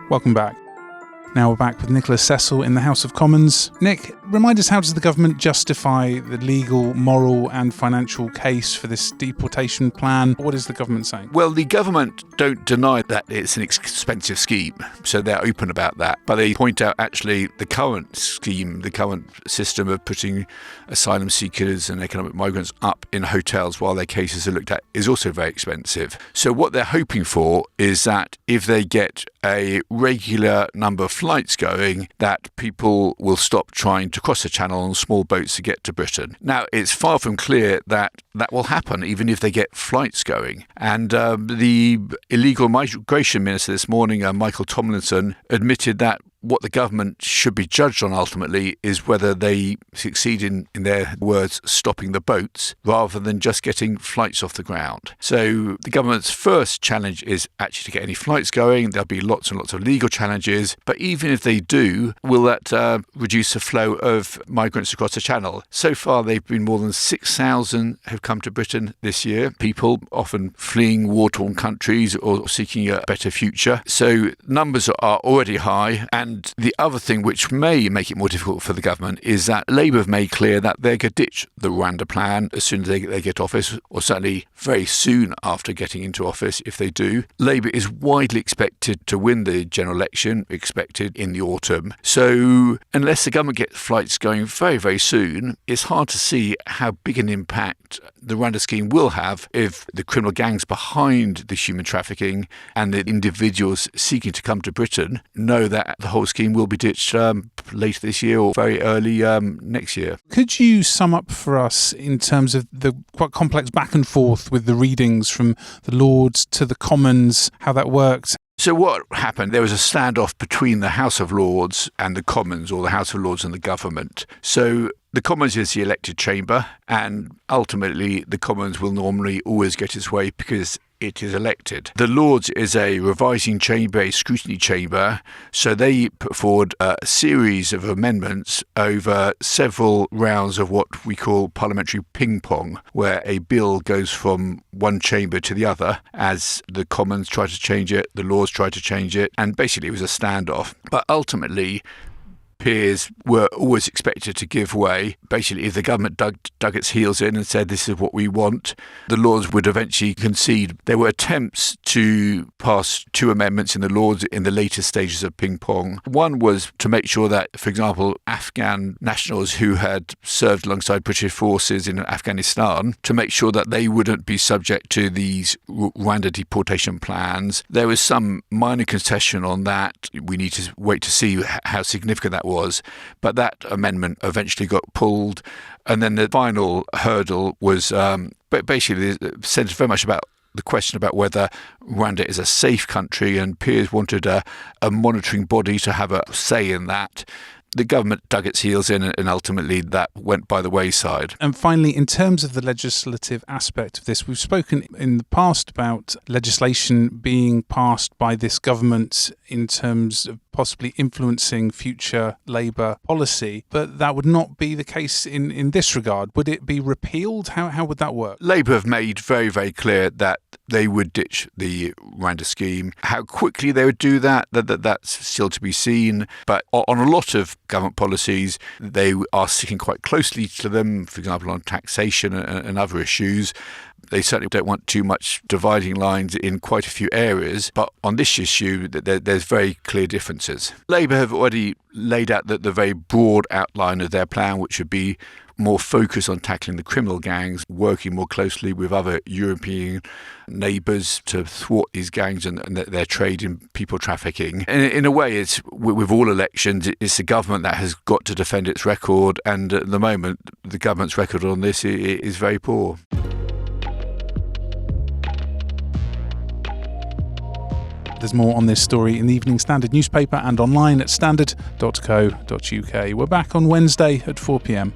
Welcome back. Now we're back with Nicholas Cecil in the House of Commons. Nick, remind us, how does the government justify the legal, moral and financial case for this deportation plan? What is the government saying? Well, the government don't deny that it's an expensive scheme, so they're open about that. But they point out actually the current scheme, the current system of putting asylum seekers and economic migrants up in hotels while their cases are looked at is also very expensive. So what they're hoping for is that if they get a regular number of flights going, that people will stop trying to cross the channel on small boats to get to Britain. Now, it's far from clear that that will happen, even if they get flights going. And the illegal migration minister this morning, Michael Tomlinson, admitted that what the government should be judged on ultimately is whether they succeed in their words, stopping the boats, rather than just getting flights off the ground. So the government's first challenge is actually to get any flights going. There'll be lots and lots of legal challenges. But even if they do, will that reduce the flow of migrants across the channel? So far, they've been more than 6,000 have come to Britain this year. People often fleeing war-torn countries or seeking a better future. So numbers are already high. And the other thing which may make it more difficult for the government is that Labour have made clear that they're going to ditch the Rwanda plan as soon as they get office, or certainly very soon after getting into office if they do. Labour is widely expected to win the general election, expected in the autumn. So unless the government gets flights going very, very soon, it's hard to see how big an impact the Rwanda scheme will have if the criminal gangs behind the human trafficking and the individuals seeking to come to Britain know that the whole scheme will be ditched later this year or very early next year. Could you sum up for us in terms of the quite complex back and forth with the readings from the Lords to the Commons, how that worked? So what happened, there was a standoff between the House of Lords and the Commons, or the House of Lords and the government. So the Commons is the elected chamber, and ultimately the Commons will normally always get its way because it is elected. The Lords is a revising chamber, a scrutiny chamber, so they put forward a series of amendments over several rounds of what we call parliamentary ping-pong, where a bill goes from one chamber to the other as the Commons try to change it, the Lords try to change it, and basically it was a standoff. But ultimately, peers were always expected to give way. Basically, if the government dug its heels in and said, this is what we want, the Lords would eventually concede. There were attempts to pass two amendments in the Lords in the later stages of ping-pong. One was to make sure that, for example, Afghan nationals who had served alongside British forces in Afghanistan, to make sure that they wouldn't be subject to these Rwanda deportation plans. There was some minor concession on that. We need to wait to see how significant that was, but that amendment eventually got pulled. And then the final hurdle was basically centred very much about the question about whether Rwanda is a safe country, and peers wanted a monitoring body to have a say in that. The government dug its heels in, and ultimately that went by the wayside. And finally, in terms of the legislative aspect of this, we've spoken in the past about legislation being passed by this government in terms of possibly influencing future Labour policy, but that would not be the case in this regard. Would it be repealed? How would that work? Labour have made very, very clear that they would ditch the Rwanda scheme. How quickly they would do that's still to be seen. But on a lot of government policies, they are sticking quite closely to them, for example, on taxation and other issues. They certainly don't want too much dividing lines in quite a few areas. But on this issue, there's very clear differences. Labour have already laid out the very broad outline of their plan, which would be more focus on tackling the criminal gangs, working more closely with other European neighbours to thwart these gangs and their trade in people trafficking. And in a way, it's with all elections, it's the government that has got to defend its record, and at the moment, the government's record on this is very poor. There's more on this story in the Evening Standard newspaper and online at standard.co.uk. We're back on Wednesday at 4 p.m.